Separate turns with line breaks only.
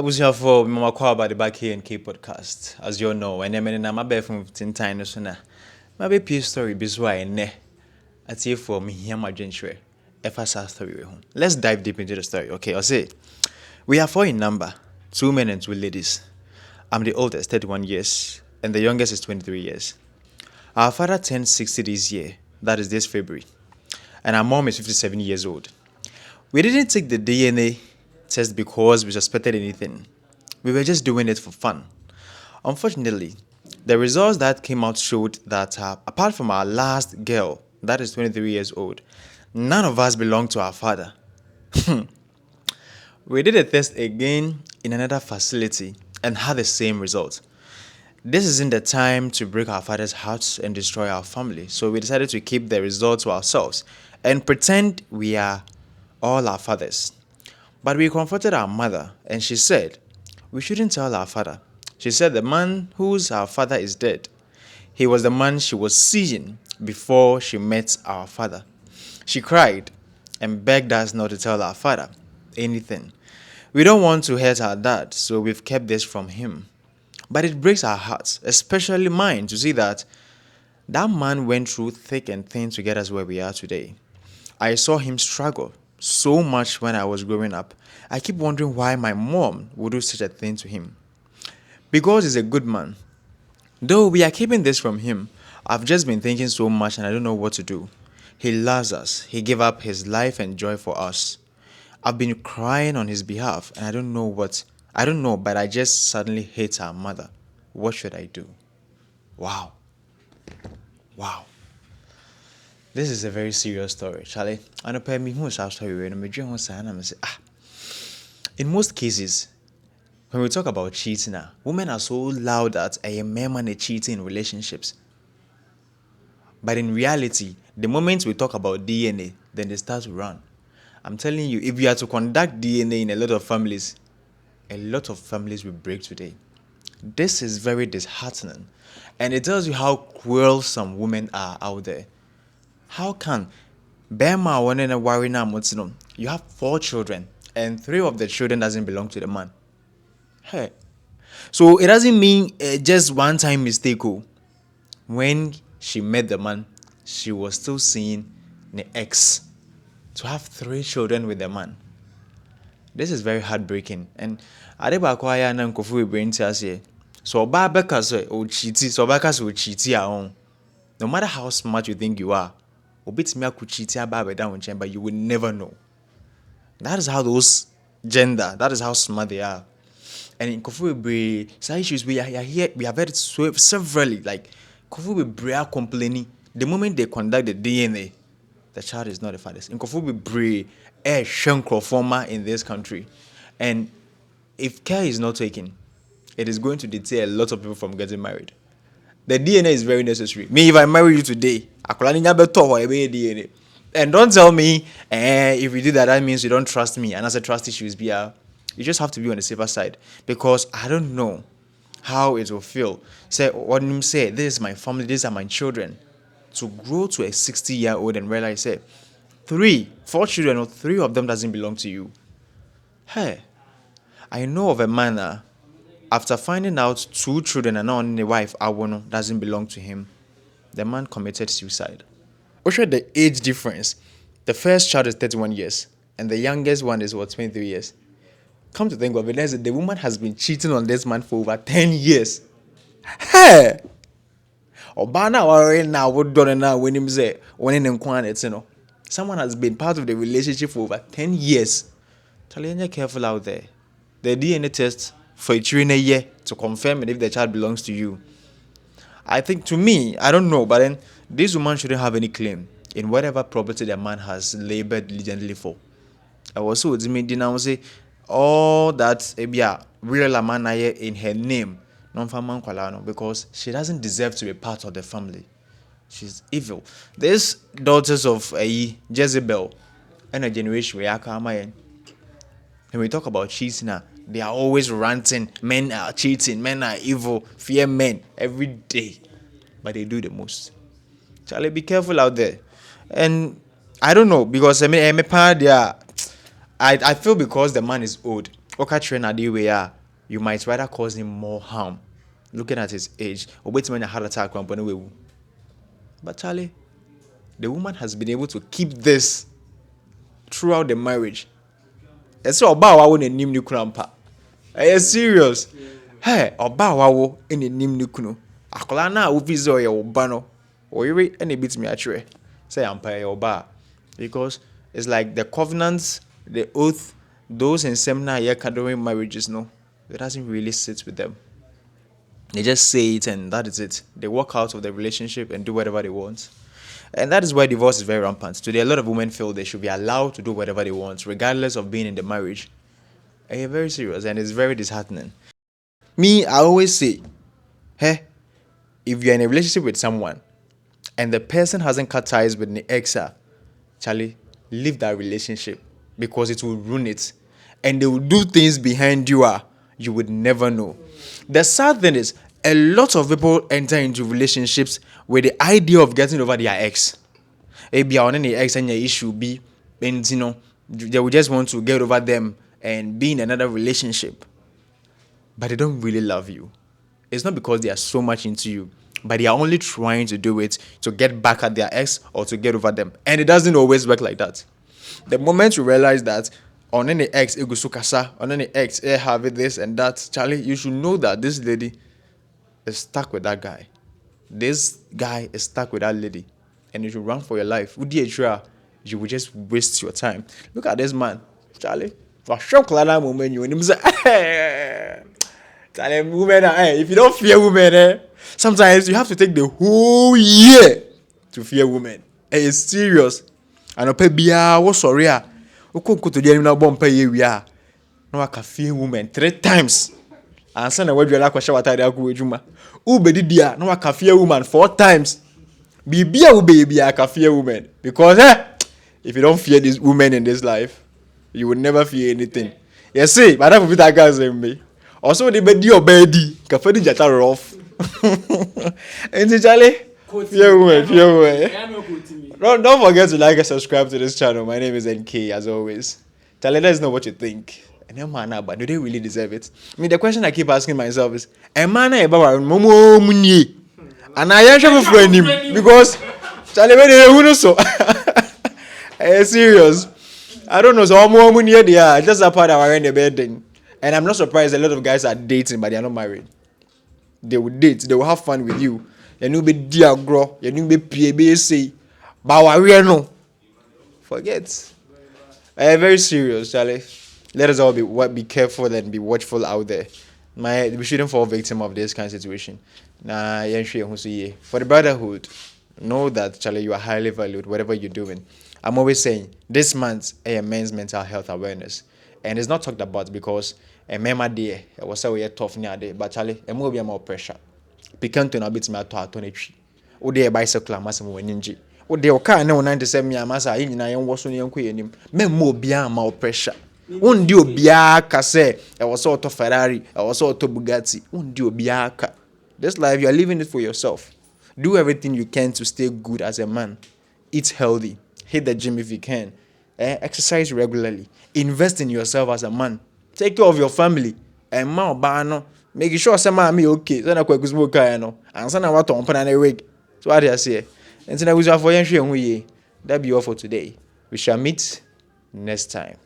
was here for Mama Kwa about the back K&Kay podcast. As you all know, and then I'm a bear from 15 times. My baby story, Biswa, and ne. At here for me, here, my gentry. If I saw story, let's dive deep into the story. Okay, I'll say we are four in number, 2 men and 2 ladies. I'm the oldest, 31 years, and the youngest is 23 years. Our father turned 60 this year, that is this February, and our mom is 57 years old. We didn't take the DNA test because we suspected anything. We were just doing it for fun. Unfortunately, the results that came out showed that apart from our last girl, that is 23 years old, none of us belonged to our father. We did a test again in another facility and had the same result. This isn't the time to break our father's hearts and destroy our family, so we decided to keep the result to ourselves and pretend we are all our fathers. But we confronted our mother and she said, we shouldn't tell our father. She said the man whose our father is dead. He was the man she was seeing before she met our father. She cried and begged us not to tell our father anything. We don't want to hurt our dad, so we've kept this from him. But it breaks our hearts, especially mine, to see that that man went through thick and thin to get us where we are today. I saw him struggle so much when I was growing up. I keep wondering why my mom would do such a thing to him. Because he's a good man. Though we are keeping this from him, I've just been thinking so much and I don't know what to do. He loves us. He gave up his life and joy for us. I've been crying on his behalf and I don't know, but I just suddenly hate our mother. What should I do? Wow. Wow. This is a very serious story, Charlie. I know pay me who's our story when I'm doing one say in most cases, when we talk about cheating, women are so loud that a man cheating in relationships. But in reality, the moment we talk about DNA, then they start to run. I'm telling you, if you are to conduct DNA in a lot of families will break today. This is very disheartening. And it tells you how cruel some women are out there. How can Bema one and a worry now? You have 4 children, and 3 of the children doesn't belong to the man. Hey. So it doesn't mean just one time mistake. When she met the man, she was still seeing the ex. To have 3 children with the man. This is very heartbreaking. And Adebakwaya and Kofu brain tells you. So Babaka or cheaty, so Bakas will cheat your own. No matter how smart you think you are, Obitmia could cheat your baby down chamber, you will never know. That is how that is how smart they are. And in Kofu Bre, some issues we have heard severally, like Kofu Bre complaining the moment they conduct the DNA. The child is not the father's. In Kofu Bre, a shankro former in this country. And if care is not taken, it is going to deter a lot of people from getting married. The DNA is very necessary. Me, if I marry you today, I could only never talk about DNA. And don't tell me, if you do that, that means you don't trust me. And as a trust issues, you just have to be on the safer side. Because I don't know how it will feel. Say, what him say, this is my family, these are my children. To grow to a 60-year-old and realize, say, 4 children, or 3 of them doesn't belong to you. Hey, I know of a man after finding out 2 children and not only a wife, Awono, doesn't belong to him. The man committed suicide. What the age difference? The first child is 31 years, and the youngest one is 23 years. Come to think of it, the woman has been cheating on this man for over 10 years. Hey! Obana worry now what done now when him say when in quantity, someone has been part of the relationship for over 10 years. Tell careful out there. The DNA test for a year to confirm if the child belongs to you. I think to me, I don't know, but then this woman shouldn't have any claim in whatever property the man has labored diligently for. I was so say all that real man in her name. Because she doesn't deserve to be part of the family. She's evil. These daughters of Jezebel and a generation where when we talk about cheating, they are always ranting. Men are cheating, men are evil, fear men every day. But they do the most. Charlie, be careful out there. And I don't know, because I feel because the man is old. Okay, train at the way, you might rather cause him more harm. Looking at his age, or wait a heart attack, but Charlie, the woman has been able to keep this throughout the marriage. And so, about our own name, Nukurampa. Are you serious? Hey, about our in the name Nukuno. Akolana, Uvizo, your bano, or you any bit me actually. Say, I'm pay your bar. Because it's like the covenants, the oath, those in seminar year during marriages, no, it doesn't really sit with them. They just say it and that is it. They walk out of the relationship and do whatever they want. And that is why divorce is very rampant. Today, a lot of women feel they should be allowed to do whatever they want, regardless of being in the marriage. And you're very serious, and it's very disheartening. Me, I always say, hey, if you're in a relationship with someone and the person hasn't cut ties with the ex, Charlie, leave that relationship because it will ruin it. And they will do things behind you you would never know. The sad thing is, a lot of people enter into relationships with the idea of getting over their ex. Maybe on any ex and your issue be, and they will just want to get over them and be in another relationship. But they don't really love you. It's not because they are so much into you, but they are only trying to do it to get back at their ex or to get over them. And it doesn't always work like that. The moment you realize that on any ex, Egusukasa, on any ex, have this and that, Charlie, you should know that this lady is stuck with that guy. This guy is stuck with that lady. And you should run for your life. You will just waste your time. Look at this man, Charlie. For sure, moment you say, Charlie, women, if you don't fear women, sometimes you have to take the whole year to fear women. It's serious. And pay bia wo sorry a okonkoto dia na bomb pay we a na waka fear women 3 times. Ansa na wadwala kwahye watade akọ adwuma. Ubedi dia na waka fear woman 4 times. Bibia ubebia ka fear women because if you don't fear these women in this life, you will never fear anything. You see, but that will be that guy's me. Also the bedi obedi ka fadi jata rough. And Charlie, fear women. Don't forget to like and subscribe to this channel. My name is K&Kay, as always. Tell let us know what you think. And man, but do they really deserve it? I mean, the question I keep asking myself is, am I about Momo Munye? And I am sure for him because Charlie, who knows so? Serious. I don't know. So how more Munye they are. Just a part of our in the bed thing. And I'm not surprised a lot of guys are dating, but they are not married. They will date. They will have fun with you. You know, be dear grow. You know, be PABC. But no. Forget. Very serious, Charlie. Let us all be careful and be watchful out there. We shouldn't fall victim of this kind of situation. For the brotherhood, know that, Charlie, you are highly valued, whatever you're doing. I'm always saying, this month, men's mental health awareness. And it's not talked about because a mema day, it was so tough near day, but Charlie, a more be more pressure. Picanto na bit me at 23. O de bicycle, massive ninja. O de oka na 97 year masa yin na yen woso ne yanko yenim me mo bia ma pressure undi obia ka say e was auto Ferrari e was auto Bugatti undi obia ka. This life you are living it for yourself. Do everything you can to stay good as a man. Eat healthy, hit the gym if you can, exercise regularly, invest in yourself as a man, take care of your family and ma oba no make sure say ma me okay so na kwaku smoke no ansa na wato on na wig. So what do I say? And then I wish for you that be all for today. We shall meet next time.